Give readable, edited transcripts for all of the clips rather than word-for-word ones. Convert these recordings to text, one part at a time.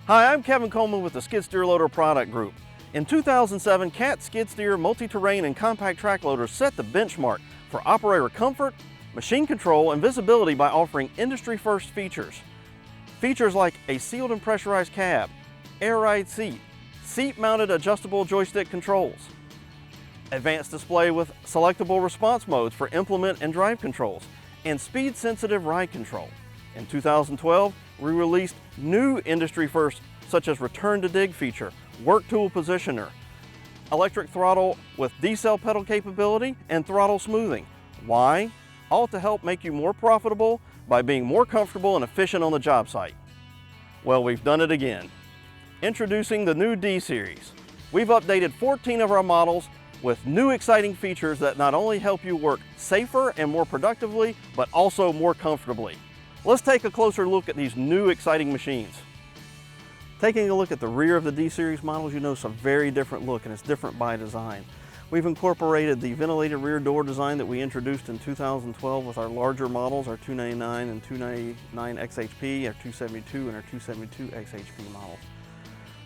Hi, I'm Kevin Coleman with the Skid Steer Loader Product Group. In 2007, CAT skid steer, multi-terrain, and compact track loaders set the benchmark for operator comfort, machine control, and visibility by offering industry-first features. Features like a sealed and pressurized cab, air ride seat, seat-mounted adjustable joystick controls, advanced display with selectable response modes for implement and drive controls, and speed-sensitive ride control. In 2012, we released new industry firsts such as return to dig feature, work tool positioner, electric throttle with decel pedal capability, and throttle smoothing. Why? All to help make you more profitable by being more comfortable and efficient on the job site. Well, we've done it again. Introducing the new D-Series. We've updated 14 of our models with new exciting features that not only help you work safer and more productively, but also more comfortably. Let's take a closer look at these new exciting machines. Taking a look at the rear of the D-Series models, you notice a very different look, and it's different by design. We've incorporated the ventilated rear door design that we introduced in 2012 with our larger models, our 299 and 299 XHP, our 272 and our 272 XHP models.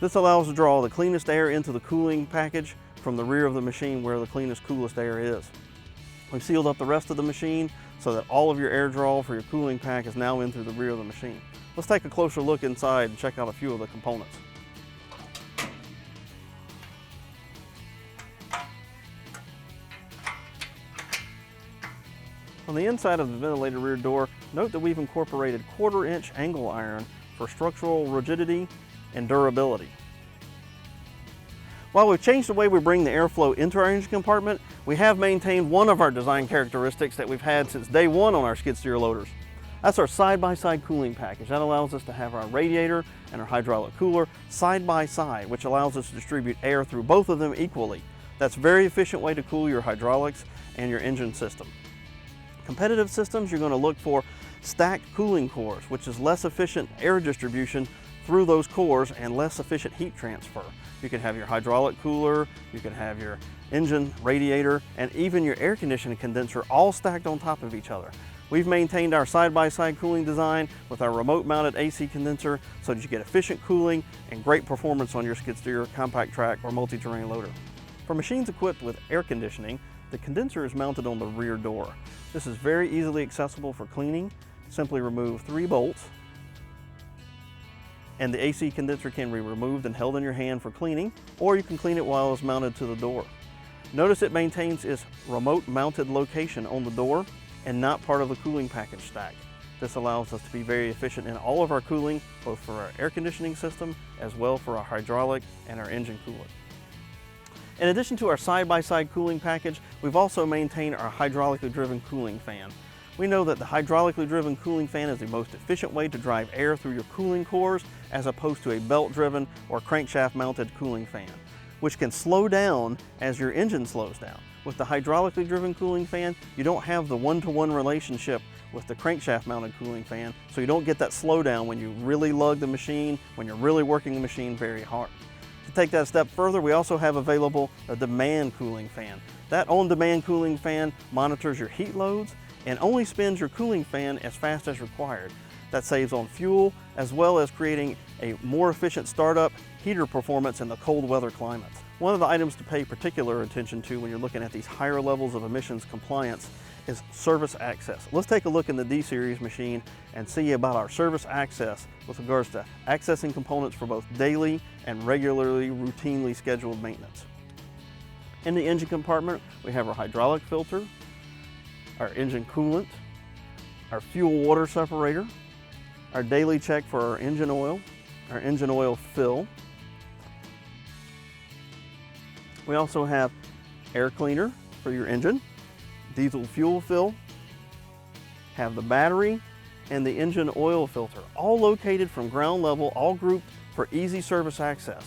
This allows us to draw the cleanest air into the cooling package from the rear of the machine where the cleanest, coolest air is. We've sealed up the rest of the machine so that all of your air draw for your cooling pack is now in through the rear of the machine. Let's take a closer look inside and check out a few of the components. On the inside of the ventilated rear door, note that we've incorporated 1/4-inch angle iron for structural rigidity and durability. While we've changed the way we bring the airflow into our engine compartment, we have maintained one of our design characteristics that we've had since day one on our skid steer loaders. That's our side-by-side cooling package. That allows us to have our radiator and our hydraulic cooler side by side, which allows us to distribute air through both of them equally. That's a very efficient way to cool your hydraulics and your engine system. Competitive systems, you're going to look for stacked cooling cores, which is less efficient air distribution through those cores and less efficient heat transfer. You can have your hydraulic cooler, you can have your engine radiator, and even your air conditioning condenser all stacked on top of each other. We've maintained our side-by-side cooling design with our remote-mounted AC condenser so that you get efficient cooling and great performance on your skid steer, compact track, or multi-terrain loader. For machines equipped with air conditioning, the condenser is mounted on the rear door. This is very easily accessible for cleaning. Simply remove 3 bolts, and the AC condenser can be removed and held in your hand for cleaning, or you can clean it while it's mounted to the door. Notice it maintains its remote-mounted location on the door and not part of the cooling package stack. This allows us to be very efficient in all of our cooling, both for our air conditioning system as well for our hydraulic and our engine coolant. In addition to our side-by-side cooling package, we've also maintained our hydraulically driven cooling fan. We know that the hydraulically driven cooling fan is the most efficient way to drive air through your cooling cores as opposed to a belt-driven or crankshaft-mounted cooling fan, which can slow down as your engine slows down. With the hydraulically driven cooling fan, you don't have the one-to-one relationship with the crankshaft-mounted cooling fan, so you don't get that slowdown when you really lug the machine, when you're really working the machine very hard. To take that a step further, we also have available a demand cooling fan. That on-demand cooling fan monitors your heat loads and only spins your cooling fan as fast as required. That saves on fuel, as well as creating a more efficient startup heater performance in the cold weather climates. One of the items to pay particular attention to when you're looking at these higher levels of emissions compliance is service access. Let's take a look in the D-Series machine and see about our service access with regards to accessing components for both daily and regularly, routinely scheduled maintenance. In the engine compartment, we have our hydraulic filter, our engine coolant, our fuel water separator, our daily check for our engine oil fill. We also have air cleaner for your engine, diesel fuel fill, have the battery, and the engine oil filter, all located from ground level, all grouped for easy service access.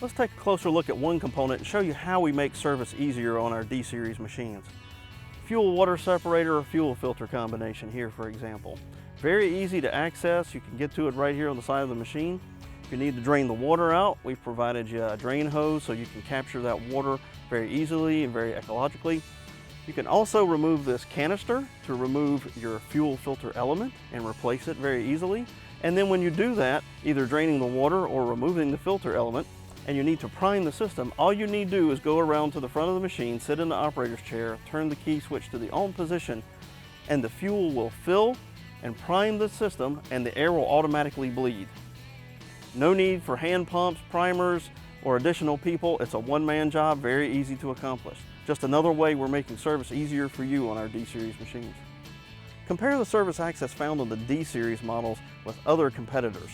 Let's take a closer look at one component and show you how we make service easier on our D-Series machines. Fuel water separator or fuel filter combination here, for example. Very easy to access. You can get to it right here on the side of the machine. If you need to drain the water out, we've provided you a drain hose so you can capture that water very easily and very ecologically. You can also remove this canister to remove your fuel filter element and replace it very easily. And then when you do that, either draining the water or removing the filter element, and you need to prime the system, all you need to do is go around to the front of the machine, sit in the operator's chair, turn the key switch to the on position, and the fuel will fill and prime the system, and the air will automatically bleed. No need for hand pumps, primers, or additional people. It's a one-man job, very easy to accomplish. Just another way we're making service easier for you on our D-Series machines. Compare the service access found on the D-Series models with other competitors.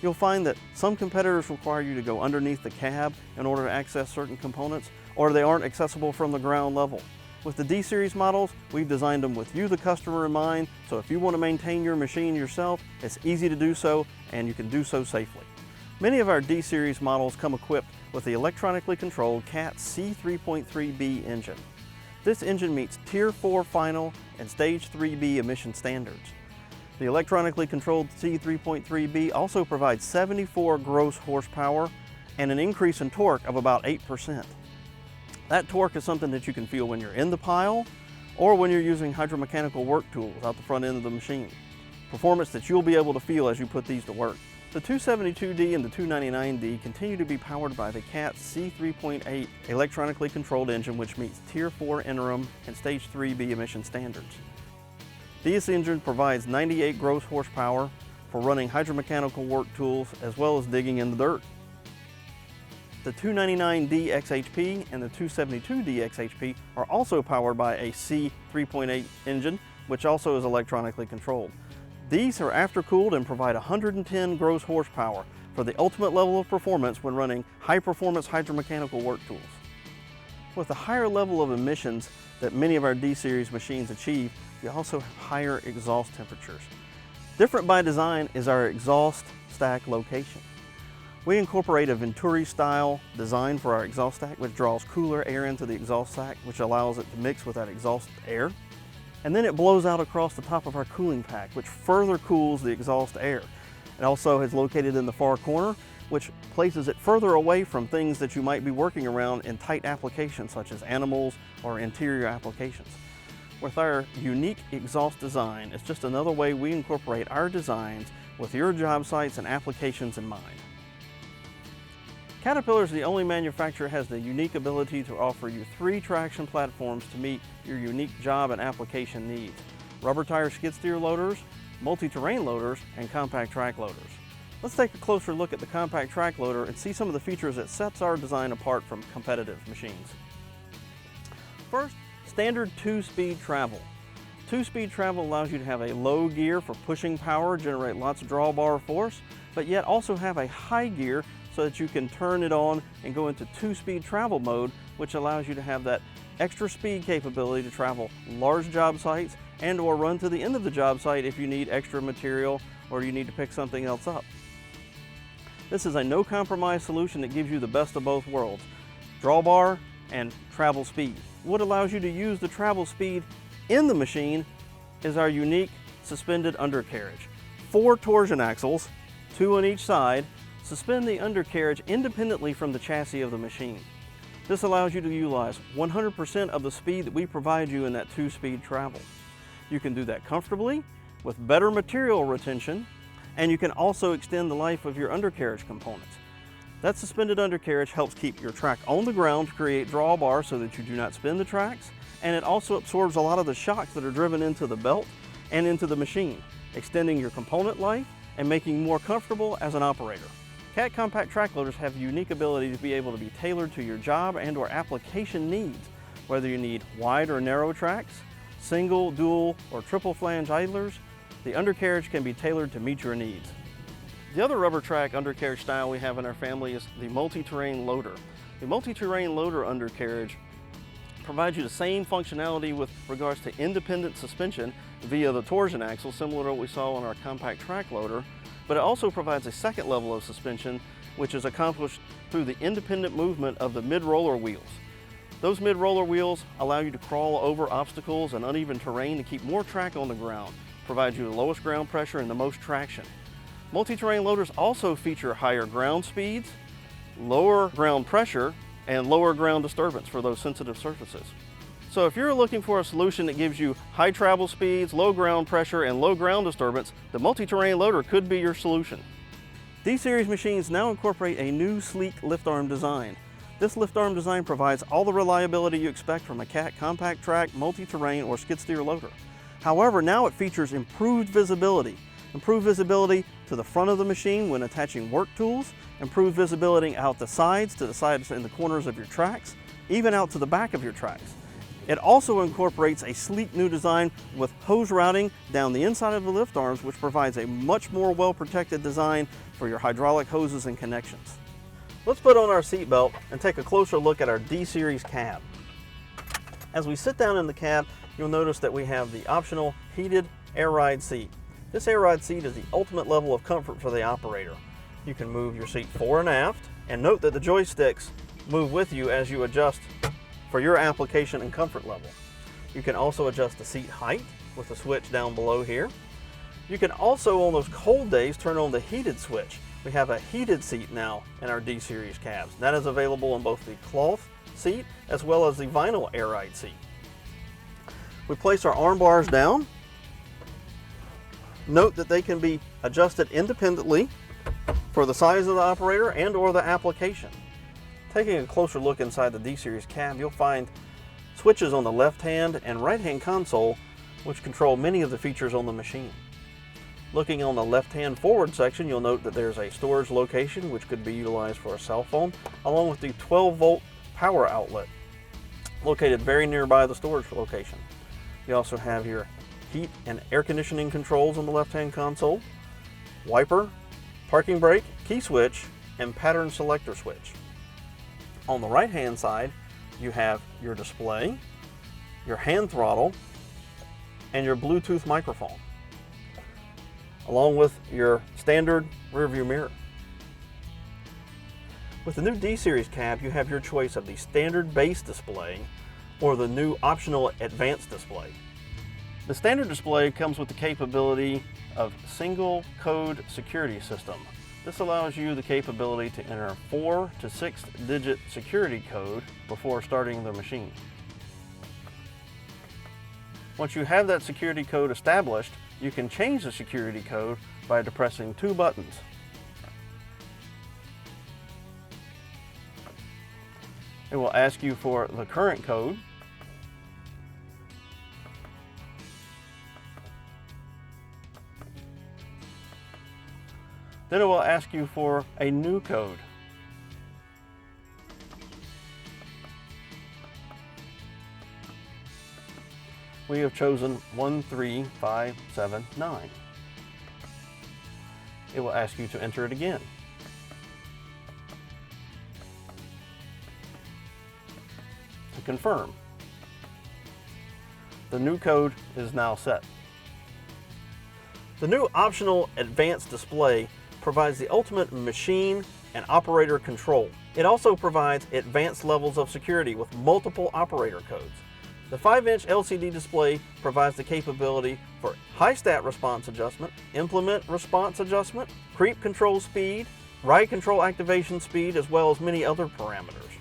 You'll find that some competitors require you to go underneath the cab in order to access certain components, or they aren't accessible from the ground level. With the D-Series models, we've designed them with you, the customer, in mind, so if you want to maintain your machine yourself, it's easy to do so, and you can do so safely. Many of our D-Series models come equipped with the electronically controlled CAT C3.3B engine. This engine meets Tier 4 final and Stage 3B emission standards. The electronically controlled C3.3B also provides 74 gross horsepower and an increase in torque of about 8%. That torque is something that you can feel when you're in the pile or when you're using hydromechanical work tools out the front end of the machine. Performance that you'll be able to feel as you put these to work. The 272D and the 299D continue to be powered by the CAT C3.8 electronically controlled engine, which meets Tier 4 interim and Stage 3B emission standards. This engine provides 98 gross horsepower for running hydromechanical work tools as well as digging in the dirt. The 299D XHP and the 272D XHP are also powered by a C3.8 engine, which also is electronically controlled. These are aftercooled and provide 110 gross horsepower for the ultimate level of performance when running high-performance hydromechanical work tools. With the higher level of emissions that many of our D-Series machines achieve, you also have higher exhaust temperatures. Different by design is our exhaust stack location. We incorporate a Venturi-style design for our exhaust stack, which draws cooler air into the exhaust stack, which allows it to mix with that exhaust air. And then it blows out across the top of our cooling pack, which further cools the exhaust air. It also is located in the far corner, which places it further away from things that you might be working around in tight applications such as animals or interior applications. With our unique exhaust design, it's just another way we incorporate our designs with your job sites and applications in mind. Caterpillar is the only manufacturer that has the unique ability to offer you 3 traction platforms to meet your unique job and application needs: rubber tire skid steer loaders, multi-terrain loaders, and compact track loaders. Let's take a closer look at the compact track loader and see some of the features that sets our design apart from competitive machines. First, standard 2-speed travel. 2-speed travel allows you to have a low gear for pushing power, generate lots of drawbar force, but yet also have a high gear so that you can turn it on and go into 2-speed travel mode, which allows you to have that extra speed capability to travel large job sites and or run to the end of the job site if you need extra material or you need to pick something else up. This is a no-compromise solution that gives you the best of both worlds: drawbar and travel speed. What allows you to use the travel speed in the machine is our unique suspended undercarriage. 4 torsion axles, 2 on each side, suspend the undercarriage independently from the chassis of the machine. This allows you to utilize 100% of the speed that we provide you in that 2-speed travel. You can do that comfortably with better material retention, and you can also extend the life of your undercarriage components. That suspended undercarriage helps keep your track on the ground to create drawbar so that you do not spin the tracks, and it also absorbs a lot of the shocks that are driven into the belt and into the machine, extending your component life and making you more comfortable as an operator. CAT compact track loaders have the unique ability to be able to be tailored to your job and or application needs, whether you need wide or narrow tracks, single, dual, or triple flange idlers. The undercarriage can be tailored to meet your needs. The other rubber track undercarriage style we have in our family is the multi-terrain loader. The multi-terrain loader undercarriage provides you the same functionality with regards to independent suspension via the torsion axle, similar to what we saw on our compact track loader, but it also provides a second level of suspension, which is accomplished through the independent movement of the mid-roller wheels. Those mid-roller wheels allow you to crawl over obstacles and uneven terrain to keep more track on the ground, provide you the lowest ground pressure and the most traction. Multi-terrain loaders also feature higher ground speeds, lower ground pressure, and lower ground disturbance for those sensitive surfaces. So if you're looking for a solution that gives you high travel speeds, low ground pressure, and low ground disturbance, the multi-terrain loader could be your solution. D-Series machines now incorporate a new sleek lift arm design. This lift arm design provides all the reliability you expect from a CAT compact track, multi-terrain, or skid steer loader. However, now it features improved visibility. Improved visibility to the front of the machine when attaching work tools, improved visibility out the sides, to the sides and the corners of your tracks, even out to the back of your tracks. It also incorporates a sleek new design with hose routing down the inside of the lift arms, which provides a much more well-protected design for your hydraulic hoses and connections. Let's put on our seat belt and take a closer look at our D-Series cab. As we sit down in the cab, you'll notice that we have the optional heated air ride seat. This air ride seat is the ultimate level of comfort for the operator. You can move your seat fore and aft, and note that the joysticks move with you as you adjust for your application and comfort level. You can also adjust the seat height with the switch down below here. You can also, on those cold days, turn on the heated switch. We have a heated seat now in our D-Series cabs. That is available in both the cloth seat as well as the vinyl air ride seat. We place our arm bars down. Note that they can be adjusted independently for the size of the operator and or the application. Taking a closer look inside the D-Series cab, you'll find switches on the left-hand and right-hand console which control many of the features on the machine. Looking on the left-hand forward section, you'll note that there's a storage location which could be utilized for a cell phone, along with the 12-volt power outlet located very nearby the storage location. You also have your heat and air conditioning controls on the left-hand console, wiper, parking brake, key switch, and pattern selector switch. On the right-hand side, you have your display, your hand throttle, and your Bluetooth microphone, along with your standard rear view mirror. With the new D-Series cab, you have your choice of the standard base display or the new optional advanced display. The standard display comes with the capability of single code security system. This allows you the capability to enter 4 to 6 digit security code before starting the machine. Once you have that security code established, you can change the security code by depressing 2 buttons. It will ask you for the current code, then it will ask you for a new code. We have chosen 13579. It will ask you to enter it again. To confirm, the new code is now set. The new optional advanced display provides the ultimate machine and operator control. It also provides advanced levels of security with multiple operator codes. The 5-inch LCD display provides the capability for high stat response adjustment, implement response adjustment, creep control speed, ride control activation speed, as well as many other parameters.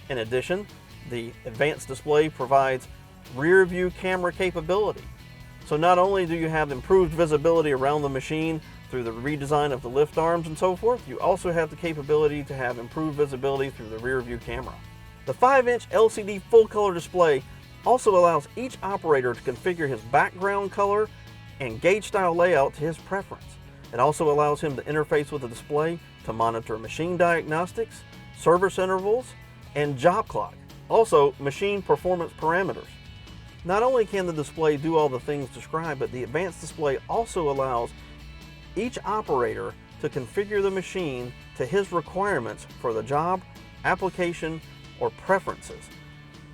In addition, the advanced display provides rear view camera capability. So not only do you have improved visibility around the machine through the redesign of the lift arms and so forth, you also have the capability to have improved visibility through the rear view camera. The 5-inch LCD full color display also allows each operator to configure his background color and gauge style layout to his preference. It also allows him to interface with the display to monitor machine diagnostics, service intervals, and job clock. Also, machine performance parameters. Not only can the display do all the things described, but the advanced display also allows each operator to configure the machine to his requirements for the job, application, or preferences.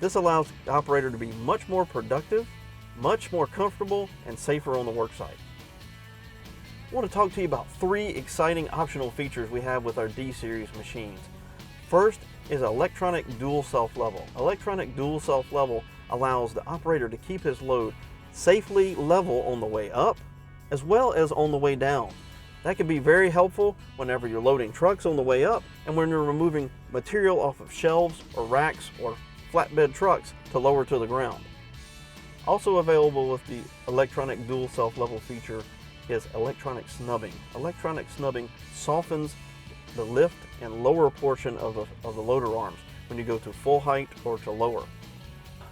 This allows the operator to be much more productive, much more comfortable, and safer on the work site. I want to talk to you about 3 exciting optional features we have with our D-Series machines. First is electronic dual self-level. Electronic dual self-level allows the operator to keep his load safely level on the way up as well as on the way down. That can be very helpful whenever you're loading trucks on the way up and when you're removing material off of shelves or racks or flatbed trucks to lower to the ground. Also available with the electronic dual self-level feature is electronic snubbing. Electronic snubbing softens the lift and lower portion of the loader arms when you go to full height or to lower.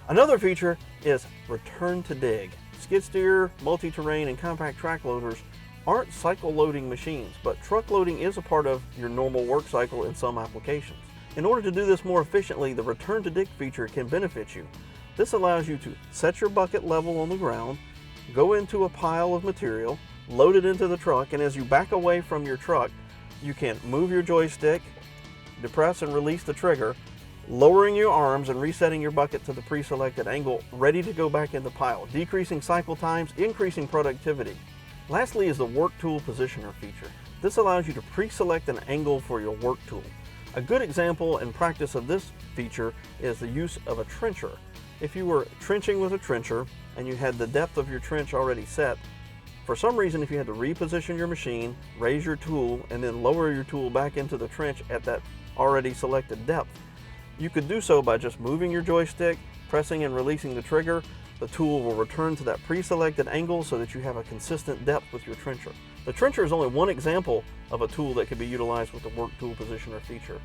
Another feature is return to dig. Skid steer, multi-terrain, and compact track loaders aren't cycle loading machines, but truck loading is a part of your normal work cycle in some applications. In order to do this more efficiently, the return to dig feature can benefit you. This allows you to set your bucket level on the ground, go into a pile of material, load it into the truck, and as you back away from your truck, you can move your joystick, depress and release the trigger, lowering your arms and resetting your bucket to the pre-selected angle, ready to go back in the pile, decreasing cycle times, increasing productivity. Lastly is the work tool positioner feature. This allows you to pre-select an angle for your work tool. A good example and practice of this feature is the use of a trencher. If you were trenching with a trencher and you had the depth of your trench already set, for some reason if you had to reposition your machine, raise your tool, and then lower your tool back into the trench at that already selected depth, you could do so by just moving your joystick, pressing and releasing the trigger. The tool will return to that pre-selected angle so that you have a consistent depth with your trencher. The trencher is only one example of a tool that could be utilized with the work tool positioner feature.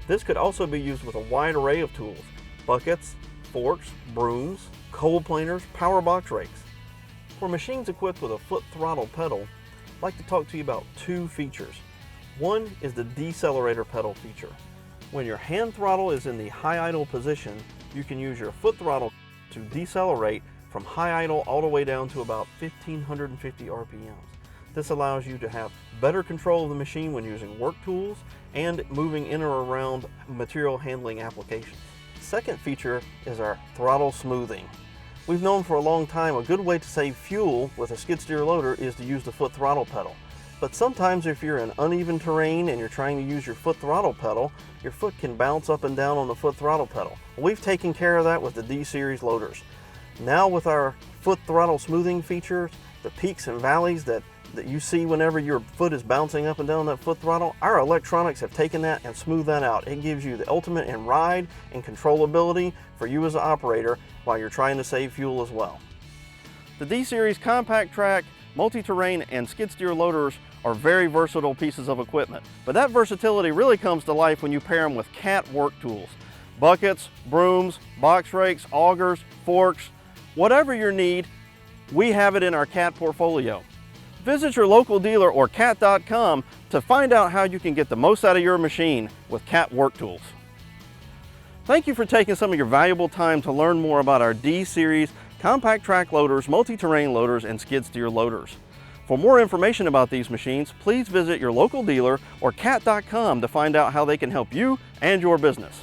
This could also be used with a wide array of tools: buckets, forks, brooms, cold planers, power box rakes. For machines equipped with a foot throttle pedal, I'd like to talk to you about two features. One is the decelerator pedal feature. When your hand throttle is in the high idle position, you can use your foot throttle to decelerate from high idle all the way down to about 1550 RPMs. This allows you to have better control of the machine when using work tools and moving in or around material handling applications. Second feature is our throttle smoothing. We've known for a long time a good way to save fuel with a skid steer loader is to use the foot throttle pedal. But sometimes if you're in uneven terrain and you're trying to use your foot throttle pedal, your foot can bounce up and down on the foot throttle pedal. We've taken care of that with the D-Series loaders. Now with our foot throttle smoothing features, the peaks and valleys that you see whenever your foot is bouncing up and down that foot throttle, our electronics have taken that and smoothed that out. It gives you the ultimate in ride and controllability for you as an operator while you're trying to save fuel as well. The D-Series compact track, multi-terrain, and skid steer loaders are very versatile pieces of equipment, but that versatility really comes to life when you pair them with CAT work tools. Buckets, brooms, box rakes, augers, forks, whatever your need, we have it in our CAT portfolio. Visit your local dealer or cat.com to find out how you can get the most out of your machine with CAT work tools. Thank you for taking some of your valuable time to learn more about our D-Series compact track loaders, multi-terrain loaders, and skid steer loaders. For more information about these machines, please visit your local dealer or cat.com to find out how they can help you and your business.